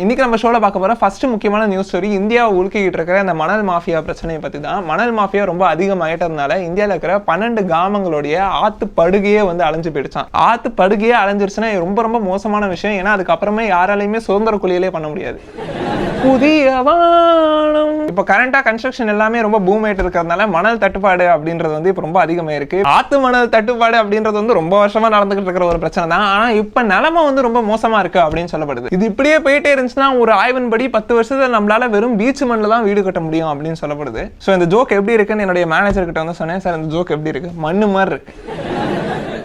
இன்னைக்கு நம்ம ஷோல பார்க்க போற ஃபர்ஸ்ட் முக்கியமான நியூஸ் ஸ்டோரி இந்தியாவை உலுக்கிட்டு இருக்கிற அந்த மணல் மாஃபியா பிரச்சனையை பத்தி தான். மணல் மாஃபியா ரொம்ப அதிகமாயிட்டதுனால இந்தியாவில் இருக்கிற 12 கிராமங்களுடைய ஆத்து படுகையே வந்து அழிஞ்சு போயிடுச்சான். ஆத்து படுகையே அழிஞ்சிருச்சுன்னா ரொம்ப ரொம்ப மோசமான விஷயம். ஏன்னா அதுக்கப்புறமே யாராலையுமே சுதந்திர குழியிலே பண்ண முடியாது. புதிய வானம். இப்போ கரண்டா கன்ஸ்ட்ரக்ஷன் எல்லாமே ரொம்ப பூம் ஆயிட்டு இருக்கிறதுனால மணல் தட்டுப்பாடு அப்படின்றது வந்து இப்போ ரொம்ப அதிகமாக இருக்கு. ஆத்து மணல் தட்டுப்பாடு அப்படின்றது வந்து ரொம்ப வருஷமா நடந்துகிட்டு இருக்கிற ஒரு பிரச்சனை தான். ஆனா இப்ப நிலைமை வந்து ரொம்ப மோசமா இருக்கு அப்படின்னு சொல்லப்படுது. இது இப்படியே போயிட்டே இருந்துச்சுன்னா ஒரு ஆய்வின்படி 10 வருஷத்துல நம்மளால வெறும் பீச் மண்ணில் தான் வீடு கட்ட முடியும் அப்படின்னு சொல்லப்படுது. ஸோ இந்த ஜோக் எப்படி இருக்குன்னு என்னுடைய மேனேஜர் கிட்ட வந்து சொன்னேன். சார் இந்த ஜோக் எப்படி இருக்கு? மண்ணு மாதிரி இருக்கு.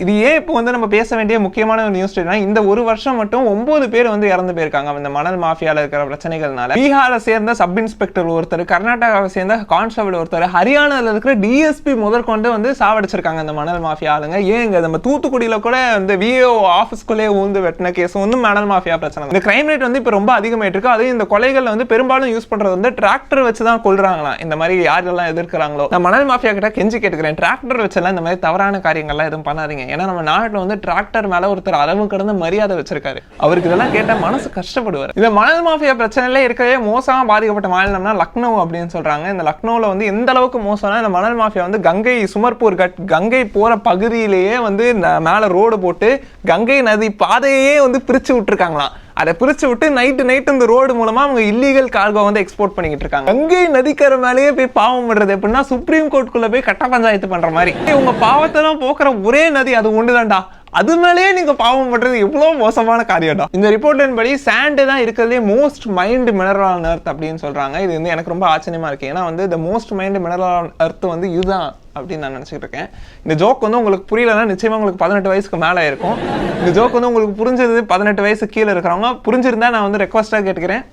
இது ஏன் இப்போ வந்து நம்ம பேச வேண்டிய முக்கியமான ஒரு நியூஸ் ஸ்டோரினா, இந்த ஒரு வருஷம் மட்டும் 9 பேர் வந்து இறந்து போயிருக்காங்க இந்த மணல் மாஃபியால இருக்கிற பிரச்சனைகள்னால. பீகாரை சேர்ந்த சப் இன்ஸ்பெக்டர் ஒருத்தர், கர்நாடகாவை சேர்ந்த கான்ஸ்டபிள் ஒருத்தர், ஹரியானாவில் இருக்கிற டிஎஸ்பி முதற்கொண்டு வந்து சாவடிச்சிருக்காங்க இந்த மணல் மாஃபியா ஆளுங்க. ஏங்க நம்ம தூத்துக்குடியில கூட இந்த விஓ ஆஃபீஸ்குள்ளே ஊந்து வெட்டின கேஸ் வந்து மணல் மாஃபியா பிரச்சனை. இந்த கிரைம் ரேட் வந்து இப்போ ரொம்ப அதிகமாயிட்டு இருக்கு. அதுவும் இந்த கொலைகள் வந்து பெரும்பாலும் யூஸ் பண்றது வந்து டிராக்டர் வச்சு தான் கொள்றாங்களாம். இந்த மாதிரி யாரெல்லாம் எதிர்க்கிறாங்களோ, நான் மணல் மாஃபியா கிட்ட கெஞ்சி கேட்டுக்கிறேன், டிராக்டர் வச்செல்லாம் இந்த மாதிரி தவறான காரியங்கள்லாம் எதுவும் பண்ணாதீங்க. ஏன்னா நம்ம நாட்டில் வந்து டிராக்டர் மேல ஒருத்தர் அளவு கடந்த மரியாதை வச்சிருக்காரு. அவருக்கு இதெல்லாம் கேட்டா மனசு கஷ்டப்படுவார். இந்த மணல் மாஃபியா பிரச்சனையில இருக்கவே மோசமா பாதிக்கப்பட்ட மாநிலம்னா லக்னோ அப்படின்னு சொல்றாங்க. இந்த லக்னோல வந்து எந்த அளவுக்கு மோசம்னா, இந்த மணல் மாஃபியா வந்து கங்கை சுமர்பூர் கங்கை போற பகுதியிலேயே வந்து மேல ரோடு போட்டு கங்கை நதி பாதையே வந்து பிரிச்சு விட்டுருக்காங்களாம். அதை பிரிச்சு விட்டு நைட்டு இந்த ரோடு மூலமா அவங்க இல்லீகல் கார்கோ வந்து எக்ஸ்போர்ட் பண்ணிட்டு இருக்காங்க. கங்கை நதிக்கரை மேலேயே போய் பாவம் பண்றது எப்படின்னா, சுப்ரீம் கோர்ட்டுக்குள்ள போய் கட்ட பஞ்சாயத்து பண்ற மாதிரி. உங்க பாவத்தெல்லாம் போக்குற ஒரே நதி அது ஒண்ணுதான்டா, அது மேலேயே நீங்க பாவம் பண்றது எவ்வளவு மோசமான காரியம்டா. இந்த ரிப்போர்ட்டின் படி சாண்ட் தான் இருக்கிறதுலே most mind mineral on earth அப்படின்னு சொல்றாங்க. இது வந்து எனக்கு ரொம்ப ஆச்சரியமா இருக்கு. ஏன்னா வந்து இந்த most mind mineral on earth வந்து இதுதான் அப்படின்னு நான் நினைச்சிட்டு இருக்கேன். இந்த ஜோக் வந்து உங்களுக்கு புரியலன்னா நிச்சயமா உங்களுக்கு 18 வயசுக்கு மேல இருக்கும். இந்த ஜோக் வந்து உங்களுக்கு புரிஞ்சது 18 வயசு கீழே இருக்கிறவங்க புரிஞ்சிருந்தா நான் வந்து ரெக்வஸ்டா கேட்டுக்கிறேன்,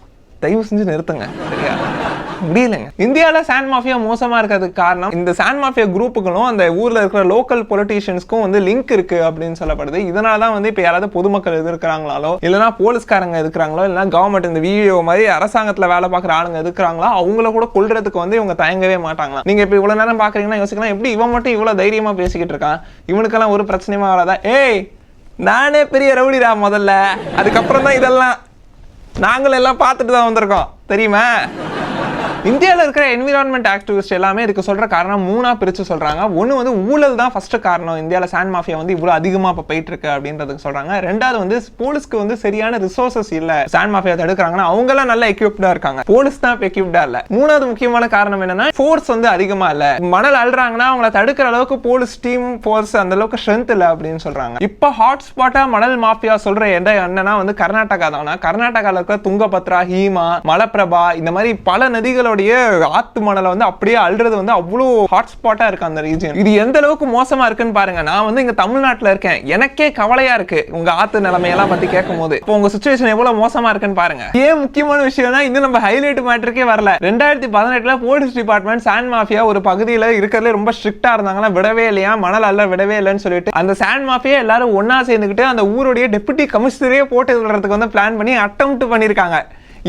தயவு செஞ்சு நிறுத்துங்க. சரியா? முடியலங்க. இந்தியாவில் சாண்ட் மாஃபியா மோசமா இருக்கிறதுக்கு காரணம் இந்த சாண்ட் மாஃபியா குரூப்புகளும் அந்த ஊர்ல இருக்கிற லோக்கல் பொலிட்டீஷியன்ஸ்க்கும் வந்து லிங்க் இருக்கு அப்படின்னு சொல்லப்படுது. இதனால தான் வந்து இப்போ யாராவது பொதுமக்கள் எதிர்க்கிறாங்களோ, இல்லைன்னா போலீஸ்காரங்க எதிர்க்கிறாங்களோ, இல்லைன்னா கவர்மெண்ட் இந்த விஓ மாதிரி அரசாங்கத்துல வேலை பார்க்குற ஆளுங்க எதிர்க்கிறாங்களோ, அவங்கள கூட கொல்றதுக்கு வந்து இவங்க தயங்கவே மாட்டாங்களா. நீங்க இப்போ இவ்வளவு நேரம் பாக்குறீங்கன்னா யோசிக்கலாம், எப்படி இவன் மட்டும் இவ்வளவு தைரியமா பேசிக்கிட்டு இருக்கான், இவனுக்கெல்லாம் ஒரு பிரச்சனையுமா வராதா? ஏய், நானே பெரிய ரவுடிடா முதல்ல, அதுக்கப்புறம் தான் இதெல்லாம் நாங்கள் எல்லாம் பார்த்துட்டு தான் வந்திருக்கோம் தெரியுமா. இந்தியாவில் இருக்கிற என்விரான்மெண்ட் ஆக்டிவிஸ்ட் எல்லாமே இதுக்கு சொல்ற காரணம் 3ஆ பிரிச்சு சொல்றாங்க. ஒன்று வந்து ஊழல் தான் ஃபர்ஸ்ட் காரணம், இந்தியாவில் சாண்ட் மாஃபியா வந்து இவ்வளவு அதிகமா இப்போ போயிட்டு இருக்கு அப்படின்றதுக்கு சொல்றாங்க. ரெண்டாவது வந்து போலீஸ்க்கு வந்து சரியான ரிசோர்சஸ் இல்ல, சாண்ட் மாஃபியா தடுக்கிறாங்கன்னா அவங்க எல்லாம் நல்ல எக்யூப்டா இருக்காங்க, போலீஸ் தான் எக்யூப்டா இல்ல. மூணாவது முக்கியமான காரணம் என்னன்னா, ஃபோர்ஸ் வந்து அதிகமா இல்ல. மணல் அள்ளுறாங்கன்னா அவங்களை தடுக்கிற அளவுக்கு போலீஸ் டீம் ஃபோர்ஸ் அந்த அளவுக்கு ஸ்ட்ரென்த் இல்ல அப்படின்னு சொல்றாங்க. இப்போ ஹாட்ஸ்பாட்டா மணல் மாஃபியா சொல்ற இடம் என்னன்னா வந்து கர்நாடகா தான். கர்நாடகால இருக்கிற துங்கபத்ரா, ஹீமா, மலப்பிரபா இந்த மாதிரி பல நதிகள் ஆத்து மணலை வந்து அப்படியே அள்ளுறது வந்து அவ்வளவு ஹாட்ஸ்பாட்டா இருக்கு அந்த ரீஜன். இது எந்த அளவுக்கு மோசமா இருக்குன்னு பாருங்க. நான் வந்து இங்க தமிழ்நாட்டுல இருக்கேன், எனக்கே கவலையா இருக்கு உங்க ஆத்து நிலைமையெல்லாம் பத்தி கேட்கும் போது. இப்போ உங்க சிச்சுவேஷன் எவ்வளவு மோசமா இருக்குன்னு பாருங்க. ஏன் முக்கியமான விஷயம்னா, இன்னும் நம்ம ஹைலைட் மேட்டருக்கே வரல. 2018 போலீஸ் டிபார்ட்மெண்ட் சாண்ட் மாஃபியா ஒரு பகுதியில இருக்கிறதுல ரொம்ப ஸ்ட்ரிக்டா இருந்தாங்கன்னா விடவே இல்லையா, மணல் அள்ள விடவே இல்லைன்னு சொல்லிட்டு அந்த சாண்ட் மாஃபியா எல்லாரும் ஒன்னா சேர்ந்துக்கிட்டு அந்த ஊருடைய டெபுட்டி கமிஷனரே போட்டு விடுறதுக்கு வந்து பிளான் பண்ணி அட்டெம்ப்ட் பண்ணிருக்காங்க.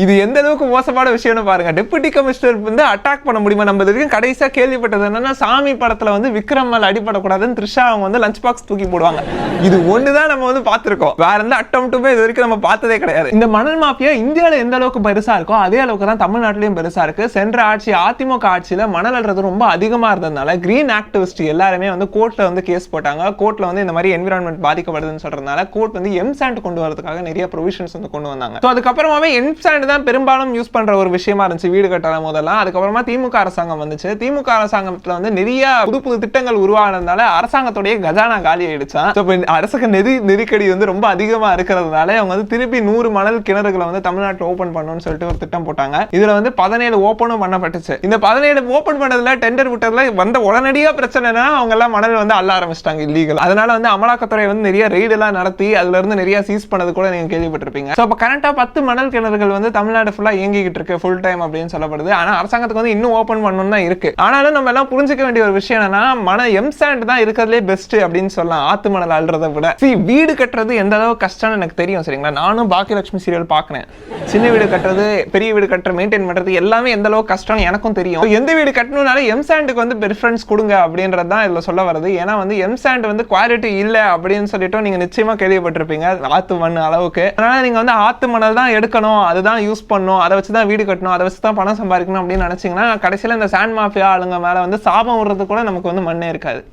இது எந்த அளவுக்கு மோசமான விஷயம்னு பாருங்க. டெபுட்டி கமிஷனர் வந்து அட்டாக் பண்ண முடியுமா? நம்ம இதுக்கு கடைசியா கேள்விப்பட்டது என்னன்னா, சாமி படத்துல வந்து விக்ரம் மேல அடிபடக்கூடாதுன்னு த்ரிஷா அவங்க வந்து லஞ்ச் பாக்ஸ் தூக்கி போடுவாங்க. இது ஒண்ணுதான் நம்ம வந்து பார்த்திருக்கோம், வேற எந்த அட்டெம்ப்ட்டுமே இது வரைக்கும் நம்ம பார்த்ததே கிடையாது. இந்த மணல் மாஃபியா இந்தியாவில் எந்த அளவுக்கு பெருசா இருக்கோ அதே அளவுக்கு தான் தமிழ்நாட்டிலையும் பெருசா இருக்கு. சென்ற ஆட்சி அதிமுக ஆட்சியில மணல் அள்ளுறது ரொம்ப அதிகமா இருந்ததுனால கிரீன் ஆக்டிவிஸ்ட் எல்லாருமே வந்து கோர்ட்ல வந்து கேஸ் போட்டாங்க. கோர்ட்ல வந்து இந்த மாதிரி என்விரான்மெண்ட் பாதிக்கப்படுதுன்னு சொல்றதுனால கோர்ட் வந்து எம்சாண்ட் கொண்டு வரதுக்காக நிறைய ப்ரொவிஷன்ஸ் வந்து கொண்டு வந்தாங்க. அதுக்கப்புறமாவே எம்சாண்ட் தான் பெரும்பாலும் யூஸ் பண்ற ஒரு விஷயமா இருந்துச்சு வீடு கட்டலாம் முதல்ல. அதுக்கப்புறமா திமுக அரசாங்கம் வந்துச்சு. திமுக அரசாங்கத்துல வந்து நிறைய புது திட்டங்கள் உருவானதுனால அரசாங்கத்துடைய கஜானா காலி ஆயிடுச்சா. அரசுக்கு நிதி நெருக்கடி வந்து ரொம்ப அதிகமா இருக்கிறதுனால அவங்க வந்து திருப்பி 100 மணல் கிணறுகளை வந்து தமிழ்நாட்டில் ஓபன் பண்ணணும்னு சொல்லிட்டு ஒரு திட்டம் போட்டாங்க. இதுல வந்து 17 ஓபனும் பண்ணப்பட்டுச்சு. இந்த 17 ஓபன் பண்ணதுல டெண்டர் விட்டதுல வந்த உடனடியா பிரச்சனைனா அவங்க எல்லாம் மணல் வந்து அள்ள ஆரம்பிச்சிட்டாங்க இல்லீகல். அதனால வந்து அமலாக்கத்துறை வந்து நிறைய ரெய்டு எல்லாம் நடத்தி அதுல இருந்து நிறைய சீஸ் பண்ணது கூட நீங்க கேள்விப்பட்டிருப்பீங்க. அப்ப கரண்டா 10 மணல் கிணறுகள் வந்து தமிழ்நாடு ஃபுல்லா இயங்கிட்டு இருக்கு ஃபுல் டைம் அப்படின்னு சொல்லப்படுது. ஆனா அரசாங்கத்துக்கு வந்து இன்னும் ஓபன் பண்ணணும் தான் இருக்கு. ஆனாலும் நம்ம எல்லாம் புரிஞ்சுக்க வேண்டிய ஒரு விஷயம் என்னன்னா, எம்சாண்ட் தான் இருக்கிறதுலே பெஸ்ட் அப்படின்னு சொல்லலாம் ஆத்து மணல் அள்ளுறதை விட. வீடு கட்டுறது எந்த அளவுக்கு கஷ்டம்னு எனக்கு தெரியும் சரிங்களா. நானும் பாக்கியலட்சுமி சீரியல் பாக்குறேன். சின்ன வீடு கட்டுறது, பெரிய வீடு கட்டுற, மெயின்டைன் பண்றது எல்லாமே எந்த அளவுக்கு கஷ்டம்னு எனக்கும் தெரியும். எந்த வீடு கட்டணும்னால எம்சாண்டுக்கு வந்து ப்ரிஃபரன்ஸ் கொடுங்க அப்படின்றது தான் இதுல சொல்ல வருது. ஏன்னா வந்து எம்சாண்ட் வந்து குவாலிட்டி இல்ல அப்படின்னு சொல்லிட்டு நீங்க நிச்சயமா கேள்விப்பட்டிருப்பீங்க ஆத்து மண் அளவுக்கு. அதனால நீங்க வந்து ஆத்து மணல் தான் எடுக்கணும், அதுதான் தான் யூஸ் பண்ணணும், அதை வச்சு தான் வீடு கட்டணும், அதை வச்சு தான் பணம் சம்பாதிக்கணும் அப்படின்னு நினைச்சீங்கன்னா கடைசியில் இந்த சாண்ட் மாஃபியா ஆளுங்க மேலே வந்து சாபம் விடுறது கூட நமக்கு வந்து மண்ணே இருக்காது.